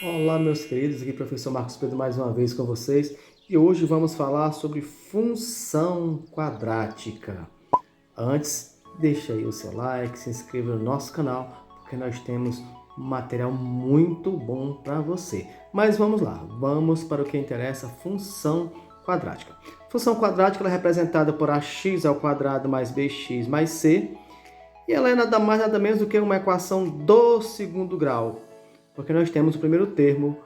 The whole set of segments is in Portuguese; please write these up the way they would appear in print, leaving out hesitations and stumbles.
Olá, meus queridos, aqui é o professor Marcos Pedro mais uma vez com vocês e hoje vamos falar sobre função quadrática. Antes, deixa aí o seu like, se inscreva no nosso canal, porque nós temos um material muito bom para você. Mas vamos lá, vamos para o que interessa, função quadrática. Função quadrática ela é representada por ax ao quadrado mais bx mais c, e ela é nada mais nada menos do que uma equação do segundo grau. Porque nós temos o primeiro termo,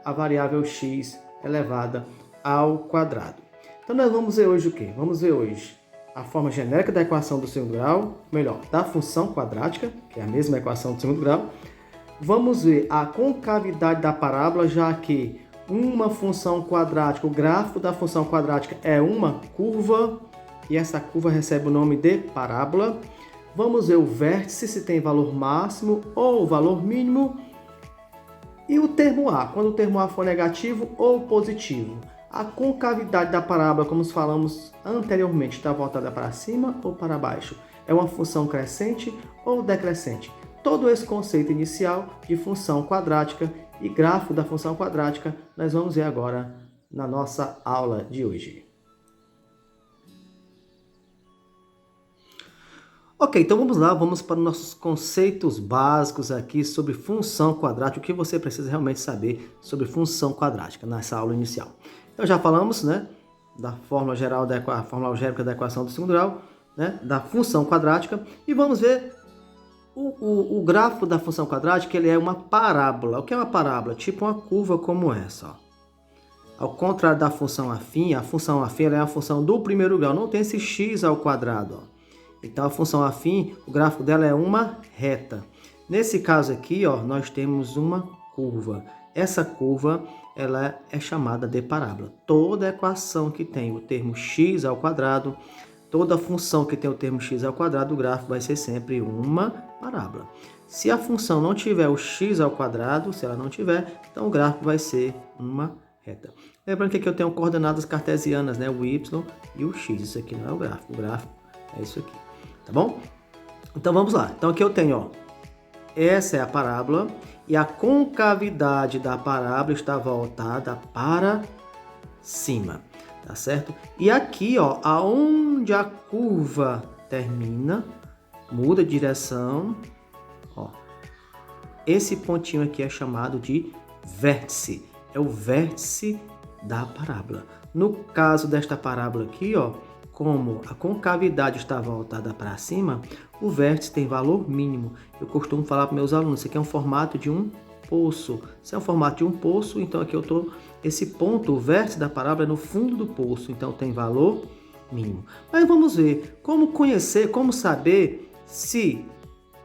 a variável x elevada ao quadrado. Então nós vamos ver hoje o quê? Vamos ver hoje a forma genérica da equação do segundo grau, melhor, da função quadrática, que é a mesma equação do segundo grau. Vamos ver a concavidade da parábola, já que uma função quadrática, o gráfico da função quadrática é uma curva, e essa curva recebe o nome de parábola. Vamos ver o vértice, se tem valor máximo ou valor mínimo. E o termo A, quando o termo A for negativo ou positivo. A concavidade da parábola, como falamos anteriormente, está voltada para cima ou para baixo? É uma função crescente ou decrescente? Todo esse conceito inicial de função quadrática e gráfico da função quadrática, nós vamos ver agora na nossa aula de hoje. Ok, então vamos lá, vamos para os nossos conceitos básicos aqui sobre função quadrática, o que você precisa realmente saber sobre função quadrática nessa aula inicial. Então já falamos, né, da fórmula geral a fórmula algébrica da equação do segundo grau, né, da função quadrática, e vamos ver o gráfico da função quadrática. Ele é uma parábola. O que é uma parábola? Tipo uma curva como essa, ó. Ao contrário da função afim, a função afim ela é a função do primeiro grau, não tem esse x ao quadrado, ó. Então, a função afim, o gráfico dela é uma reta. Nesse caso aqui, ó, nós temos uma curva. Essa curva ela é chamada de parábola. Toda equação que tem o termo x ao quadrado, toda função que tem o termo x ao quadrado, o gráfico vai ser sempre uma parábola. Se a função não tiver o x ao quadrado, se ela não tiver, então o gráfico vai ser uma reta. Lembrando que aqui eu tenho coordenadas cartesianas, né? O y e o x. Isso aqui não é o gráfico é isso aqui. Tá bom? Então vamos lá. Então aqui eu tenho, ó, essa é a parábola e a concavidade da parábola está voltada para cima, tá certo? E aqui, ó, aonde a curva termina, muda de direção, ó. Esse pontinho aqui é chamado de vértice. É o vértice da parábola. No caso desta parábola aqui, ó, como a concavidade está voltada para cima, o vértice tem valor mínimo. Eu costumo falar para meus alunos, isso aqui é um formato de um poço. Se é um formato de um poço, então aqui eu estou, esse ponto, o vértice da parábola é no fundo do poço, então tem valor mínimo. Mas vamos ver, como conhecer, como saber se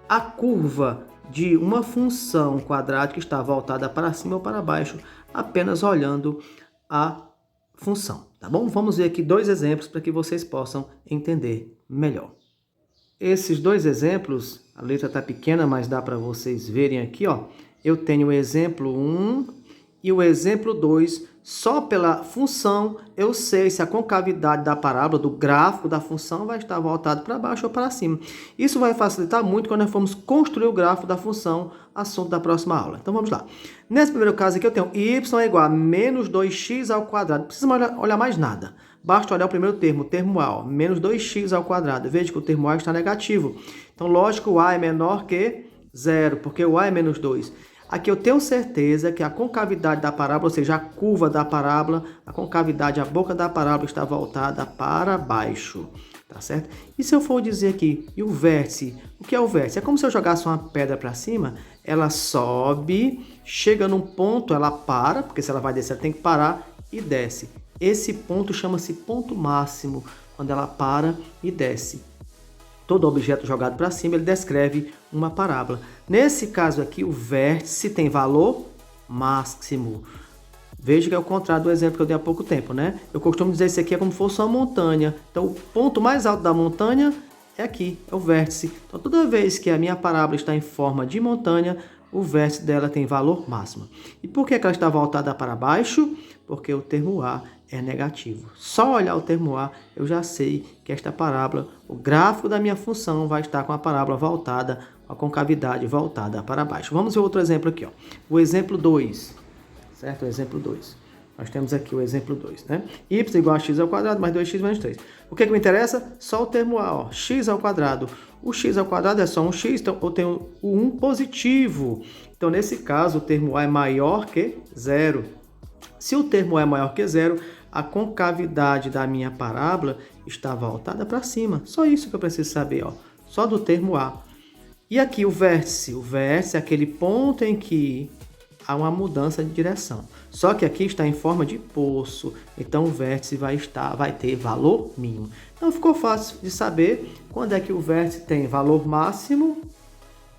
a curva de uma função quadrática está voltada para cima ou para baixo, apenas olhando a função, tá bom? Vamos ver aqui dois exemplos para que vocês possam entender melhor. Esses dois exemplos, a letra está pequena, mas dá para vocês verem aqui, ó. Eu tenho o exemplo 1 e o exemplo 2. Só pela função eu sei se a concavidade da parábola, do gráfico da função, vai estar voltado para baixo ou para cima. Isso vai facilitar muito quando nós formos construir o gráfico da função, assunto da próxima aula. Então vamos lá. Nesse primeiro caso aqui eu tenho y é igual a menos 2x ao quadrado. Não precisa olhar mais nada. Basta olhar o primeiro termo, o termo a, ó, menos 2x ao quadrado. Veja que o termo a está negativo. Então, lógico, o a é menor que zero, porque o a é menos 2. Aqui eu tenho certeza que a concavidade da parábola, ou seja, a curva da parábola, a concavidade, a boca da parábola está voltada para baixo, tá certo? E se eu for dizer aqui, e o vértice? O que é o vértice? É como se eu jogasse uma pedra para cima, ela sobe, chega num ponto, ela para, porque se ela vai descer, ela tem que parar e desce. Esse ponto chama-se ponto máximo, quando ela para e desce. Todo objeto jogado para cima, ele descreve uma parábola. Nesse caso aqui, o vértice tem valor máximo. Veja que é o contrário do exemplo que eu dei há pouco tempo, né? Eu costumo dizer isso aqui é como se fosse uma montanha. Então, o ponto mais alto da montanha é aqui, é o vértice. Então, toda vez que a minha parábola está em forma de montanha, o vértice dela tem valor máximo. E por que ela está voltada para baixo? Porque o termo A é negativo. Só olhar o termo A, eu já sei que esta parábola, o gráfico da minha função vai estar com a parábola voltada, com a concavidade voltada para baixo. Vamos ver outro exemplo aqui, ó. O exemplo 2. certo? O exemplo 2. Nós temos aqui o exemplo 2, né? Y igual a x ao quadrado mais 2x menos 3. O que me interessa? Só o termo A, ó, x ao quadrado. O x ao quadrado é só um x, então eu tenho o 1 positivo. Então, nesse caso, o termo A é maior que zero. Se o termo A é maior que zero, a concavidade da minha parábola está voltada para cima. Só isso que eu preciso saber, ó. Só do termo A. E aqui o vértice. O vértice é aquele ponto em que há uma mudança de direção. Só que aqui está em forma de poço. Então o vértice vai ter valor mínimo. Então ficou fácil de saber quando é que o vértice tem valor máximo,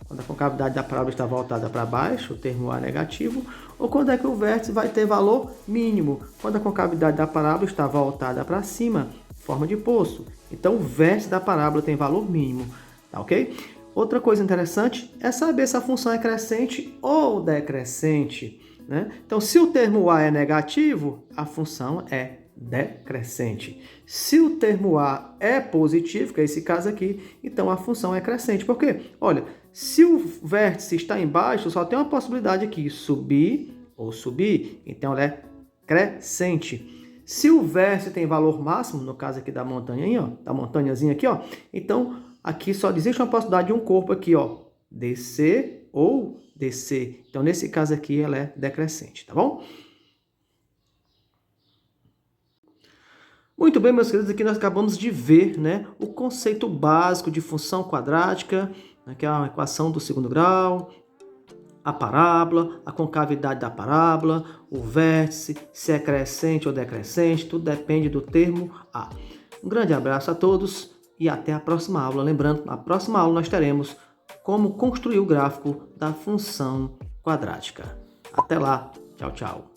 quando a concavidade da parábola está voltada para baixo, o termo A negativo, ou quando é que o vértice vai ter valor mínimo, quando a concavidade da parábola está voltada para cima, forma de poço. Então o vértice da parábola tem valor mínimo, tá ok? Outra coisa interessante é saber se a função é crescente ou decrescente, né? Então, se o termo A é negativo, a função é decrescente. Se o termo A é positivo, que é esse caso aqui, então a função é crescente. Por quê? Olha, se o vértice está embaixo, só tem uma possibilidade aqui, subir ou subir, então ela é crescente. Se o vértice tem valor máximo, no caso aqui da montanha, ó, da montanhazinha aqui, ó, então aqui só existe uma possibilidade de um corpo aqui, ó, descer ou descer. Então, nesse caso aqui, ela é decrescente, tá bom? Muito bem, meus queridos, aqui nós acabamos de ver, né, o conceito básico de função quadrática, né, que é a equação do segundo grau, a parábola, a concavidade da parábola, o vértice, se é crescente ou decrescente, tudo depende do termo A. Um grande abraço a todos e até a próxima aula. Lembrando, na próxima aula nós teremos como construir o gráfico da função quadrática. Até lá, tchau, tchau.